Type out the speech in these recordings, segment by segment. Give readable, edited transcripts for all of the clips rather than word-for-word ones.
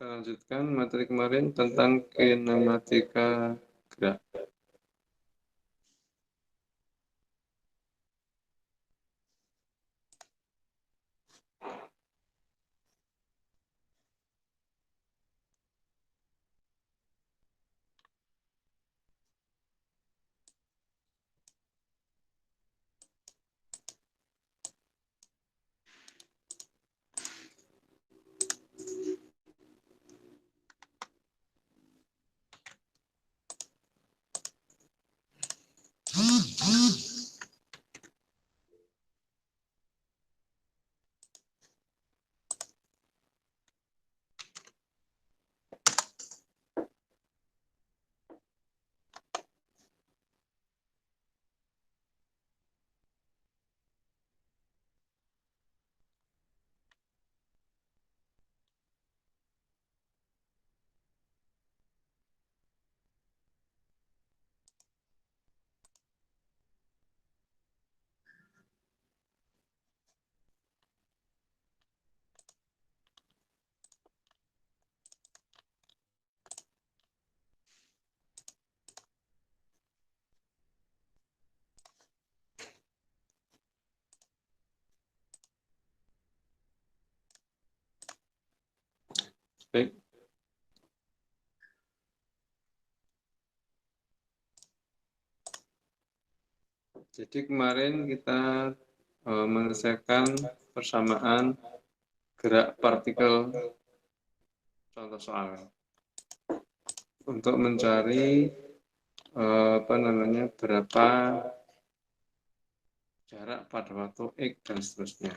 Kita lanjutkan materi kemarin tentang kinematika gerak. Baik. Jadi kemarin kita menyelesaikan persamaan gerak partikel contoh soal untuk mencari berapa jarak pada waktu X dan seterusnya.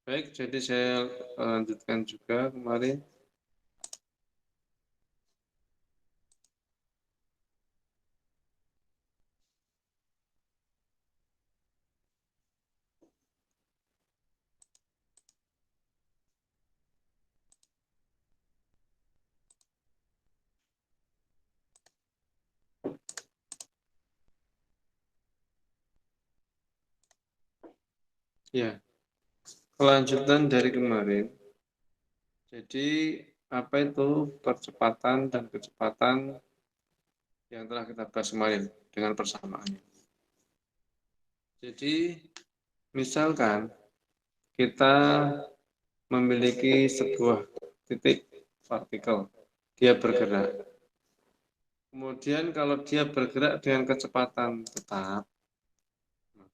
Baik, jadi saya lanjutkan juga kemarin. Ya, kelanjutan dari kemarin. Jadi apa itu percepatan dan kecepatan yang telah kita bahas kemarin dengan persamaannya. Jadi misalkan kita memiliki sebuah titik partikel, dia bergerak. Kemudian kalau dia bergerak dengan kecepatan tetap,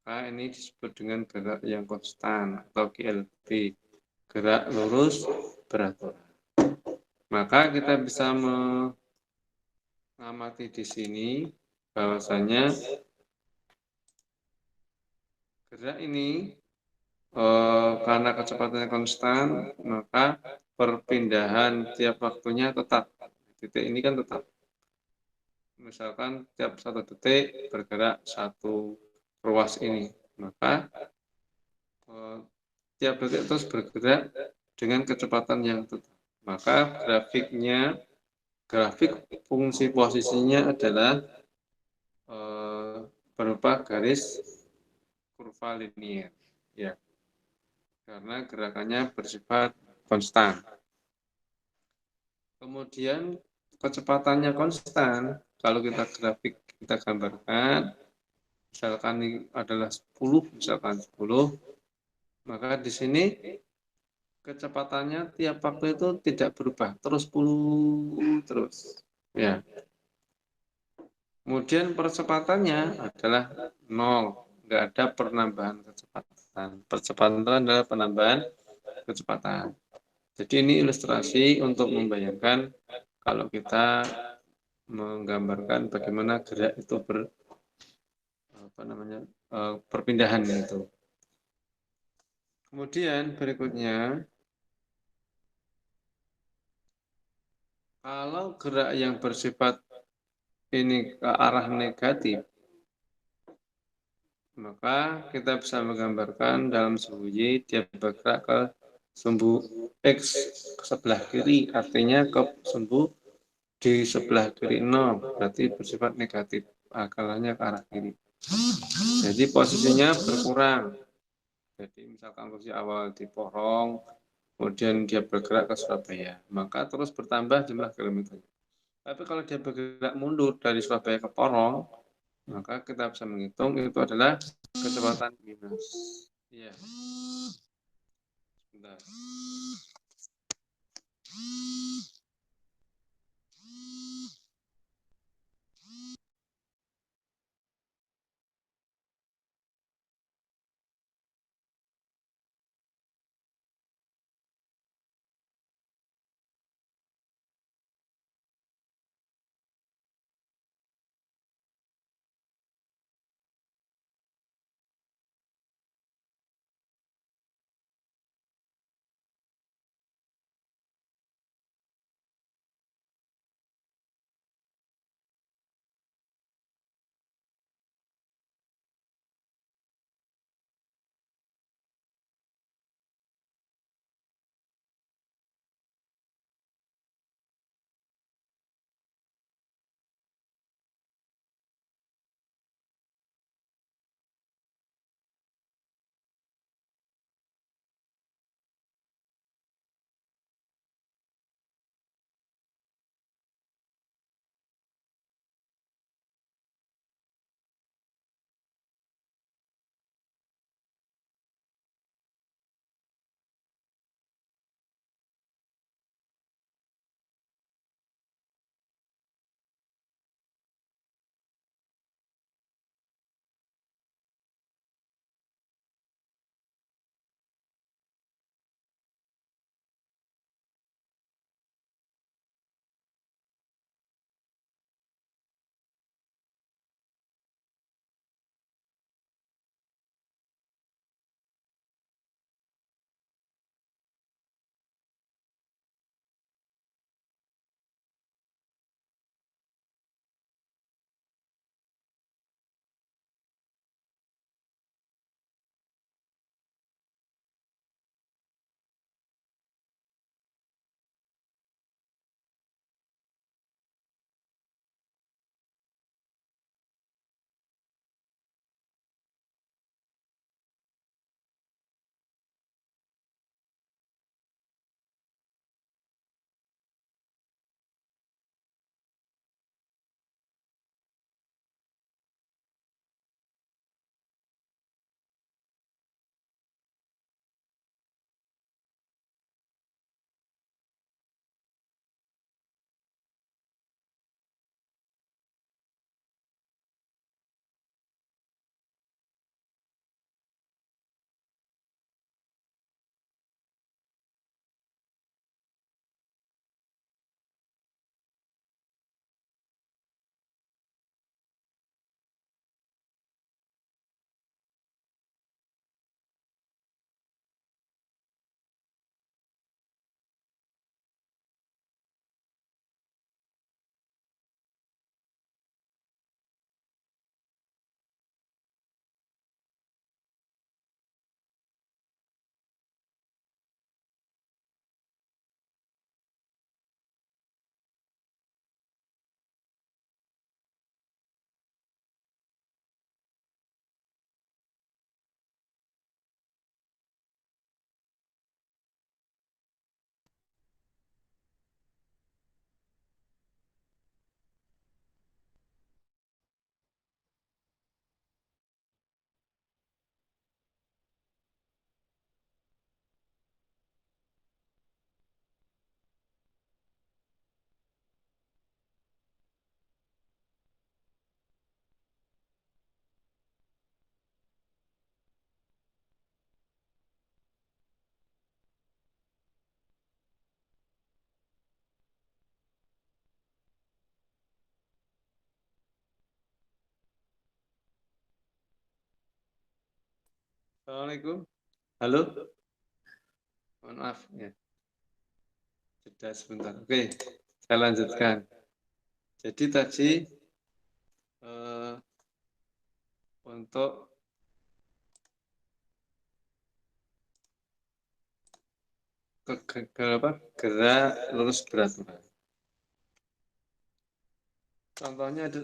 maka ini disebut dengan gerak yang konstan atau GLB, gerak lurus beraturan. Maka kita bisa mengamati di sini bahwasanya gerak ini karena kecepatannya konstan, maka perpindahan tiap waktunya tetap. Titik ini kan tetap. Misalkan tiap 1 detik bergerak 1 ruas ini, maka tiap detik terus bergerak dengan kecepatan yang tetap. Maka grafik fungsi posisinya adalah berupa garis kurva linier, ya, karena gerakannya bersifat konstan. Kemudian kecepatannya konstan, kalau kita gambarkan, misalkan ini adalah 10, maka di sini kecepatannya tiap waktu itu tidak berubah, terus 10 terus. Ya. Kemudian percepatannya adalah 0, nggak ada penambahan kecepatan. Percepatan adalah penambahan kecepatan. Jadi ini ilustrasi untuk membayangkan kalau kita menggambarkan bagaimana gerak itu perpindahan itu. Kemudian berikutnya, Kalau gerak yang bersifat ini ke arah negatif, maka kita bisa menggambarkan dalam sumbu Y dia bergerak ke sumbu X ke sebelah kiri, artinya ke sumbu di sebelah kiri 0, berarti bersifat negatif, akalannya ke arah kiri. Jadi posisinya berkurang. Jadi misalkan posisi awal di Porong, kemudian dia bergerak ke Surabaya, maka terus bertambah jumlah kilometernya. Tapi kalau dia bergerak mundur dari Surabaya ke Porong, maka kita bisa menghitung itu adalah kecepatan minus. Iya, sebentar. Assalamualaikum. Halo, mohon maaf ya, jeda sebentar. Oke, Saya lanjutkan. Jadi tadi eh, untuk apa, gerak lurus beraturan. Contohnya ada,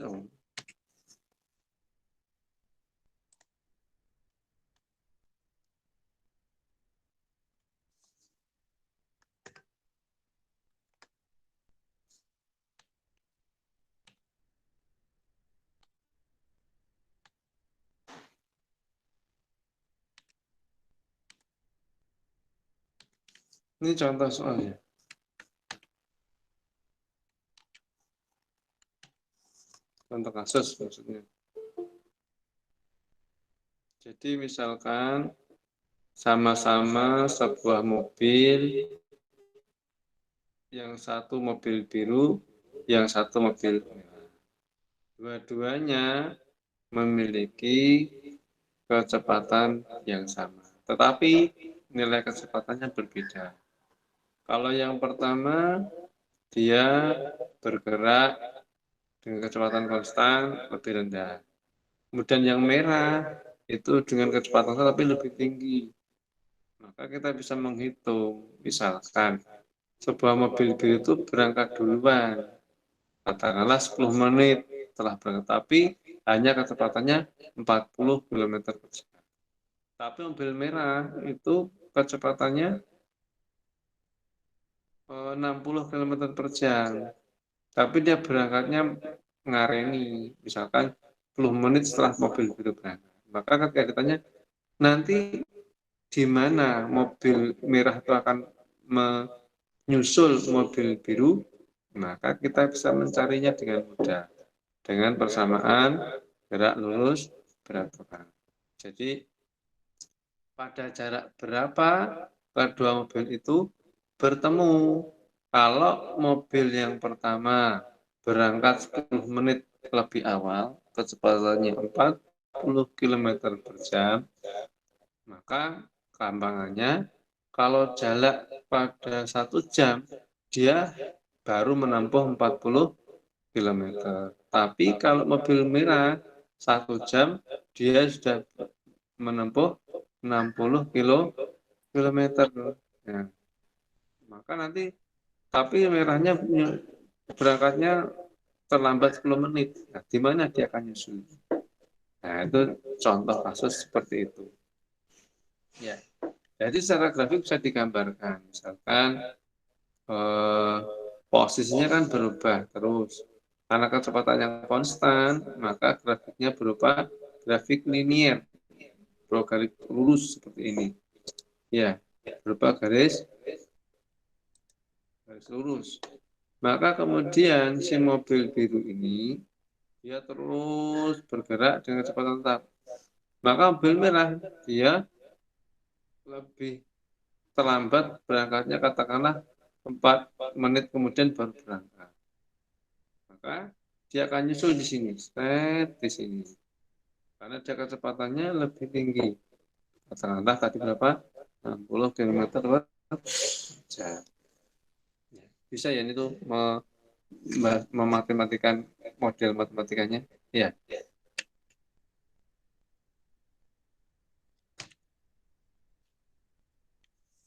ini contoh soalnya, contoh kasus maksudnya. Jadi misalkan sama-sama sebuah mobil, yang satu mobil biru, yang satu mobil merah. Dua-duanya memiliki kecepatan yang sama, tetapi nilai kecepatannya berbeda. Kalau yang pertama, dia bergerak dengan kecepatan konstan lebih rendah. Kemudian yang merah itu dengan kecepatan tapi lebih tinggi. Maka kita bisa menghitung, misalkan sebuah mobil biru itu berangkat duluan, katakanlah 10 menit setelah berangkat, tapi hanya kecepatannya 40 km per jam. Tapi mobil merah itu kecepatannya 60 km per jam. Tapi dia berangkatnya ngareni, misalkan 10 menit setelah mobil biru berangkat. Maka ketika ditanya, nanti di mana mobil merah itu akan menyusul mobil biru, maka kita bisa mencarinya dengan mudah. Dengan persamaan gerak lurus beraturan. Jadi pada jarak berapa kedua mobil itu bertemu. Kalau mobil yang pertama berangkat 10 menit lebih awal, kecepatannya 40 km per jam, maka gampangannya kalau jarak pada 1 jam, dia baru menempuh 40 km. Tapi kalau mobil merah 1 jam, dia sudah menempuh 60 kilometer. Ya, maka nanti tapi merahnya berangkatnya terlambat 10 menit. Nah, di mana dia akan nyusul? Nah, itu contoh kasus seperti itu. Ya. Jadi secara grafik bisa digambarkan. Misalkan eh, posisinya kan berubah terus. Karena kecepatan yang konstan, maka grafiknya berupa grafik linier, garis lurus seperti ini. Ya, berupa garis lurus. Maka kemudian si mobil biru ini dia terus bergerak dengan kecepatan tetap. Maka mobil merah dia lebih terlambat berangkatnya, katakanlah 4 menit kemudian baru berangkat. Maka dia akan nyusul di sini, set di sini. Karena dia kecepatannya lebih tinggi. Katakanlah tadi berapa? 60 km per jam. Bisa ya itu mematematikan model matematikanya. Ya.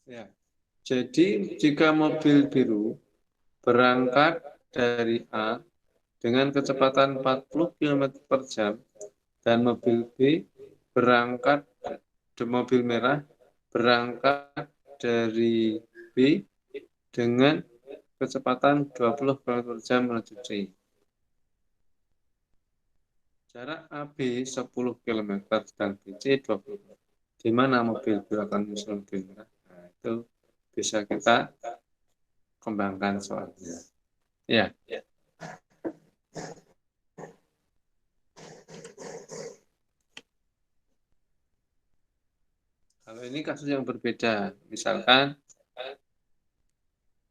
Ya. Jadi jika mobil biru berangkat dari A dengan kecepatan 40 km per jam dan mobil B berangkat mobil merah berangkat dari B dengan kecepatan 20 km per jam menuju C. Jarak AB 10 km dan BC 20 km. Di mana mobil B akan menyusul mobil merah? Nah, itu bisa kita kembangkan soalnya. Ya, kalau ini kasus yang berbeda. Misalkan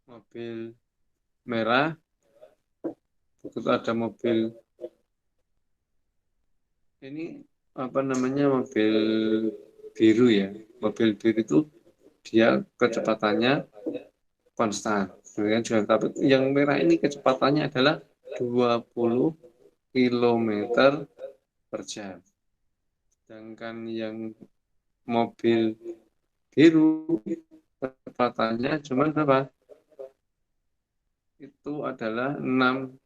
mobil merah, begitu ada mobil ini apa namanya, mobil biru ya. Mobil biru itu dia kecepatannya konstan. Kemudian juga, tapi yang merah ini kecepatannya adalah 20 kilometer per jam. Sedangkan yang mobil biru kecepatannya cuma berapa? Itu adalah 6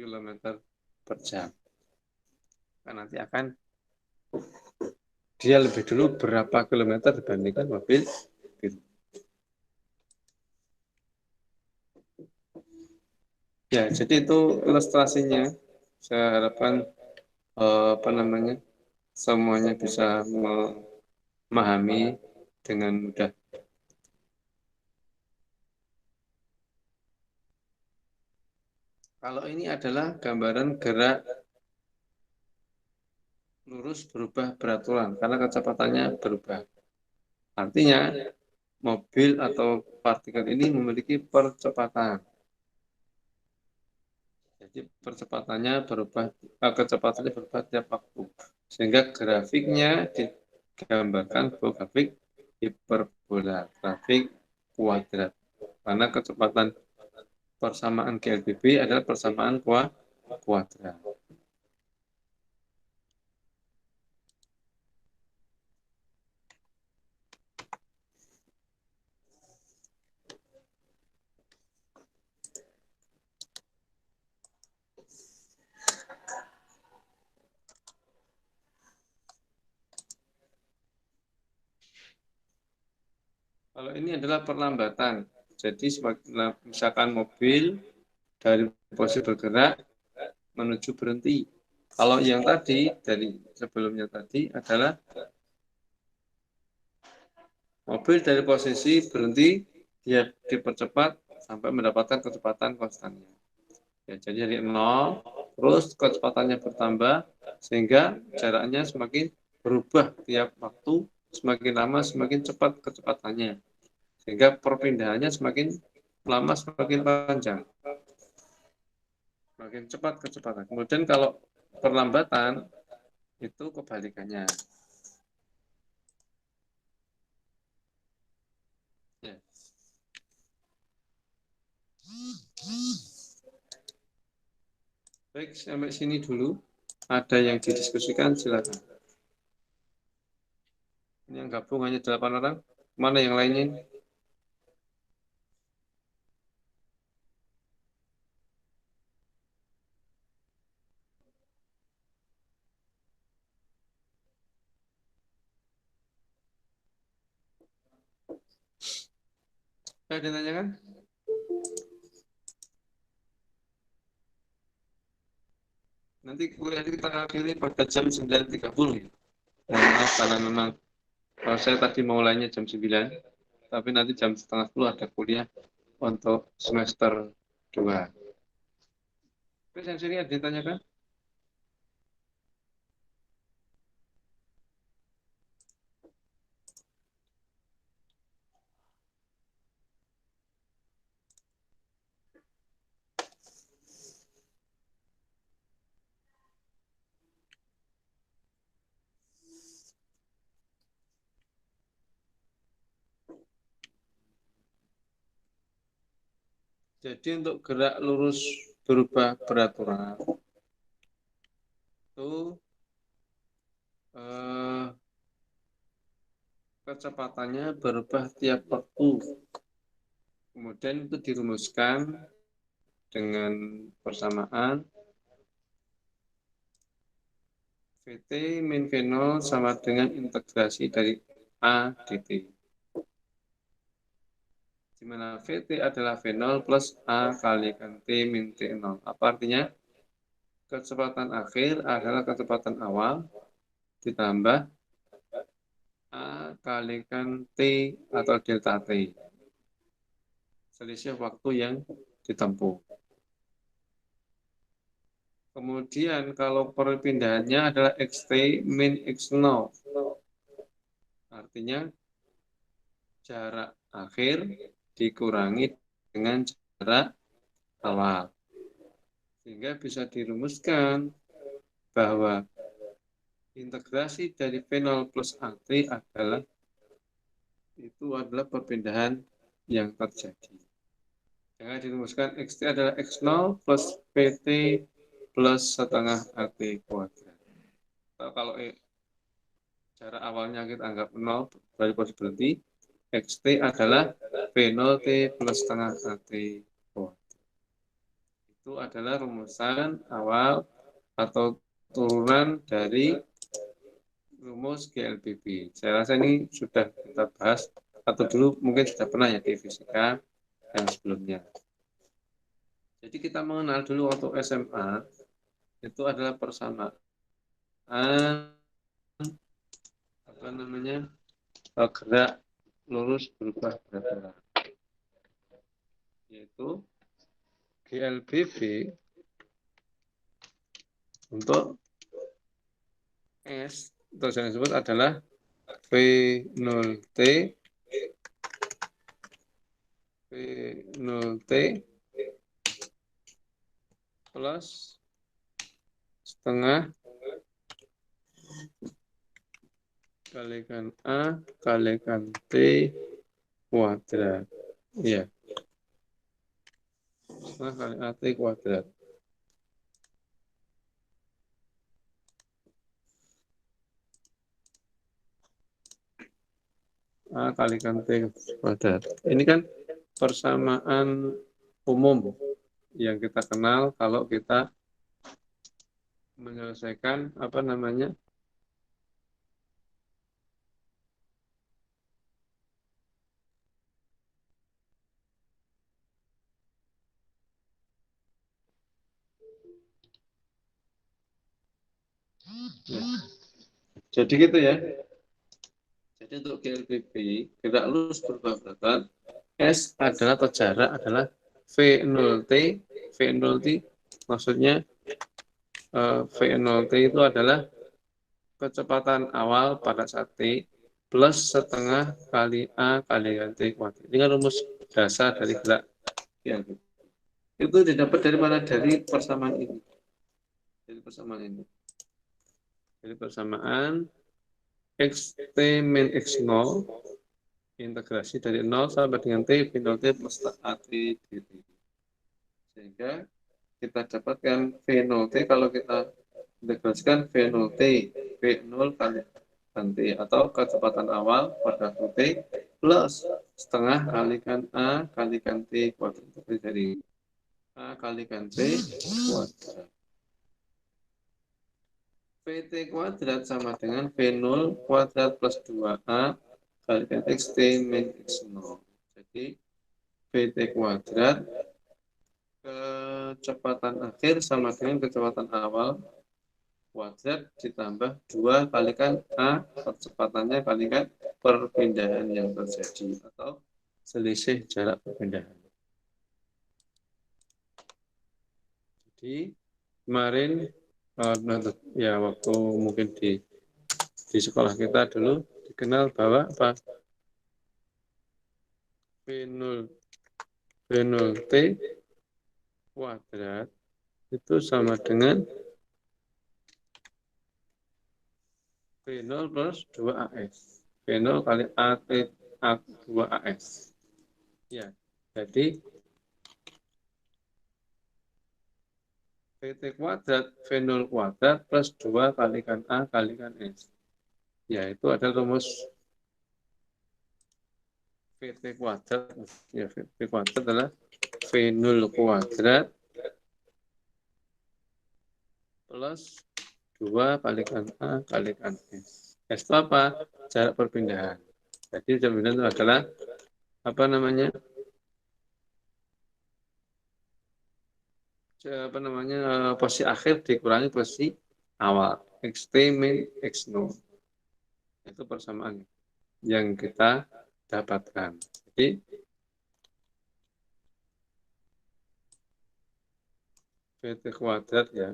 kilometer per jam. Kan nanti akan dia lebih dulu berapa kilometer dibandingkan mobil biru. Ya, jadi itu ilustrasinya. Saya harapkan apa namanya semuanya bisa memahami dengan mudah. Kalau ini adalah gambaran gerak lurus berubah beraturan karena kecepatannya berubah. Artinya mobil atau partikel ini memiliki percepatan. Jadi kecepatannya berubah tiap waktu. Sehingga grafiknya digambarkan sebuah grafik hiperbola, grafik kuadrat. Karena kecepatan persamaan GLBB adalah persamaan kuadrat. Kalau ini adalah perlambatan. Jadi misalkan mobil dari posisi bergerak menuju berhenti. Kalau yang tadi dari sebelumnya tadi adalah mobil dari posisi berhenti dia dipercepat sampai mendapatkan kecepatan konstannya. Ya, jadi dari 0 terus kecepatannya bertambah sehingga jaraknya semakin berubah tiap waktu, semakin lama semakin cepat kecepatannya. Sehingga perpindahannya semakin lama semakin panjang. Semakin cepat kecepatan. Kemudian kalau perlambatan itu kebalikannya. Ya. Baik, sampai sini dulu. Ada yang didiskusikan, silakan. Ini yang gabung hanya 8 orang. Mana yang lainnya? Ada yang ditanyakan? Nanti kuliah kita akhiri pada jam 9.30 ya. Maaf karena memang saya tadi mau mulainya jam 9, tapi nanti jam setengah 10 ada kuliah untuk semester 2. Terus yang sini ada ditanyakan? Jadi untuk gerak lurus berubah beraturan itu eh, kecepatannya berubah tiap waktu. Kemudian itu dirumuskan dengan persamaan VT min V0 sama dengan integrasi dari A dt. Di mana VT adalah V0 plus A kalikan T min T0. Apa artinya? Kecepatan akhir adalah kecepatan awal ditambah A kalikan T atau delta T. Selisih waktu yang ditempuh. Kemudian kalau perpindahannya adalah xt min x0. Artinya jarak akhir dikurangi dengan jarak awal. Sehingga bisa dirumuskan bahwa integrasi dari V0 plus AT adalah perpindahan yang terjadi. Jangan dirumuskan XT adalah X0 plus PT plus setengah AT kuadrat. Kalau jarak awalnya kita anggap 0, dari possibility, XT adalah V0T plus setengah AT kuadrat. Itu adalah rumusan awal atau turunan dari rumus GLBB. Saya rasa ini sudah kita bahas atau dulu mungkin sudah pernah ya di fisika yang sebelumnya. Jadi kita mengenal dulu waktu SMA itu adalah persamaan apa namanya gerak lurus berubah berat, yaitu GLBB untuk S atau yang disebut adalah V0T V0T plus setengah kalikan A kalikan T kuadrat. Iya. Setengah kali AT kuadrat. A kalikan T kuadrat. Ini kan persamaan umum yang kita kenal kalau kita menyelesaikan apa namanya ya. Jadi gitu ya. Jadi untuk GLBB gerak lurus berubah berat S adalah atau jarak adalah V0T V0T maksudnya V0T itu adalah kecepatan awal pada saat T plus setengah kali A kali T kuadrat. Ini kan rumus dasar dari gerak GLBB. Itu didapat dari mana? Dari persamaan ini. Dari persamaan ini. Dari persamaan XT min X0 integrasi dari 0 sampai dengan T V0T plus AT dt. Sehingga kita dapatkan V0T kalau kita integrasikan V0T V0 kali T atau kecepatan awal pada T plus setengah kalikan A kalikan T kuadrat dari A kalikan T kuadrat. VT kuadrat sama dengan V0 kuadrat plus 2A kalikan XT min X0. Jadi VT kuadrat kecepatan akhir sama dengan kecepatan awal kuadrat ditambah 2 kalikan A percepatannya kalikan perpindahan yang terjadi atau selisih jarak perpindahan. Jadi kemarin ya waktu mungkin di sekolah kita dulu dikenal bahwa apa V0 V0T kuadrat itu sama dengan V0 plus 2AS. V0 kali AT A2AS. Ya, jadi VT kuadrat V0 kuadrat plus 2 kalikan A kalikan S. Ya, itu ada rumus VT kuadrat. Ya, VT kuadrat adalah V0 kuadrat plus 2 kalikan A kalikan S. S itu apa? Jarak perpindahan. Jadi jaminan itu adalah apa namanya? Posisi akhir dikurangi posisi awal. XT min X0. Itu persamaan yang kita dapatkan. Jadi VT kuadrat ya.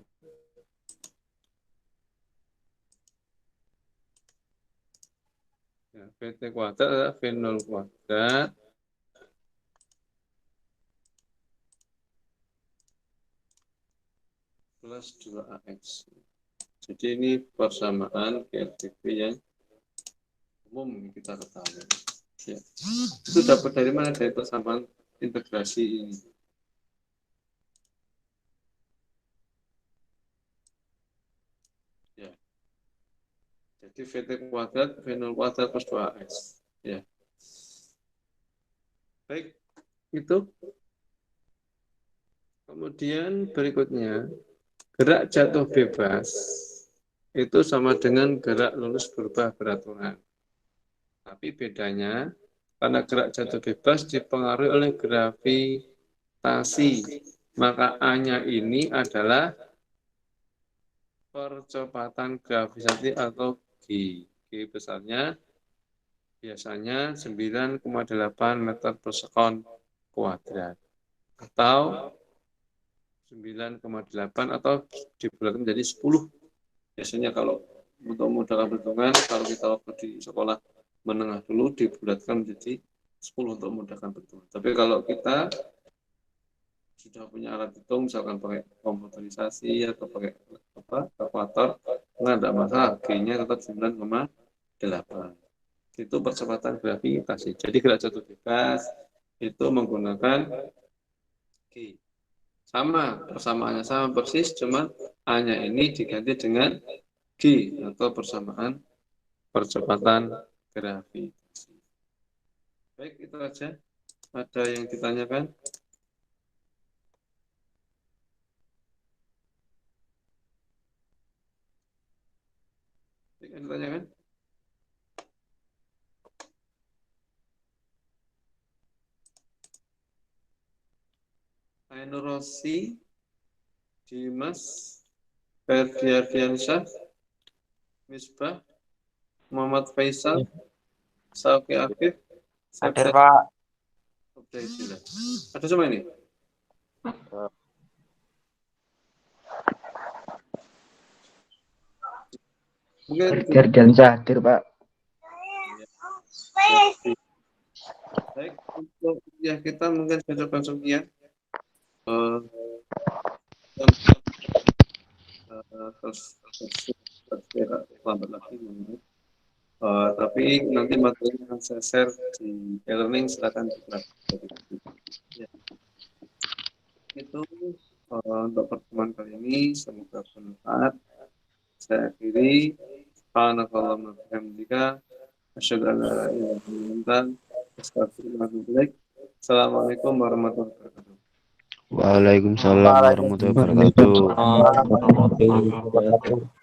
VT kuadrat adalah V0 kuadrat plus 2AX. Jadi ini persamaan GLBB yang umum kita ketahui. Ya. Itu dapat dari mana? Dari persamaan integrasi ini. Ya. Jadi VT kuadrat, V0 kuadrat plus 2S. Ya. Baik, itu. Kemudian berikutnya, gerak jatuh bebas itu sama dengan gerak lurus berubah beraturan. Tapi bedanya, karena gerak jatuh bebas dipengaruhi oleh gravitasi, maka A-nya ini adalah percepatan gravitasi atau G. G besarnya biasanya 9,8 meter per sekon kuadrat. Atau 9,8 atau dibulatkan menjadi 10. Biasanya kalau untuk memudahkan perhitungan, kalau kita waktu di sekolah menengah dulu dibulatkan menjadi 10 untuk memudahkan perhitungan. Tapi kalau kita sudah punya alat hitung, misalkan pakai komputerisasi atau pakai kalkulator, nggak ada masalah, G-nya tetap 9,8. Itu percepatan gravitasi. Jadi gerak jatuh bebas itu menggunakan G. Sama, persamaannya sama persis, cuman A-nya ini diganti dengan G atau persamaan percepatan gravitasi. Baik, itu aja. Ada yang ditanyakan? Ada yang ditanyakan? Ainur Rosi, Dimas, Ferdiansyah, Misbah, Muhammad Faisal, Sauki Afif, Hadir, Pak. Ada semua ini? Mungkin Ferdiansyah hadir, Pak. Baik, untuk ya kita mungkin sudah masuk ya. Terus lambat lagi. Tapi nanti materi yang saya share di e-learning silakan dipelajari. Ya. Itu untuk pertemuan kali ini semoga bermanfaat. Saya akhiri. Subhanakallahumma wa bihamdika asyhadu an la ilaha illa anta astaghfiruka wa atubu ilaik. Assalamualaikum warahmatullahi wabarakatuh. Waalaikumsalam warahmatullahi wabarakatuh. Waalaikumsalam warahmatullahi wabarakatuh.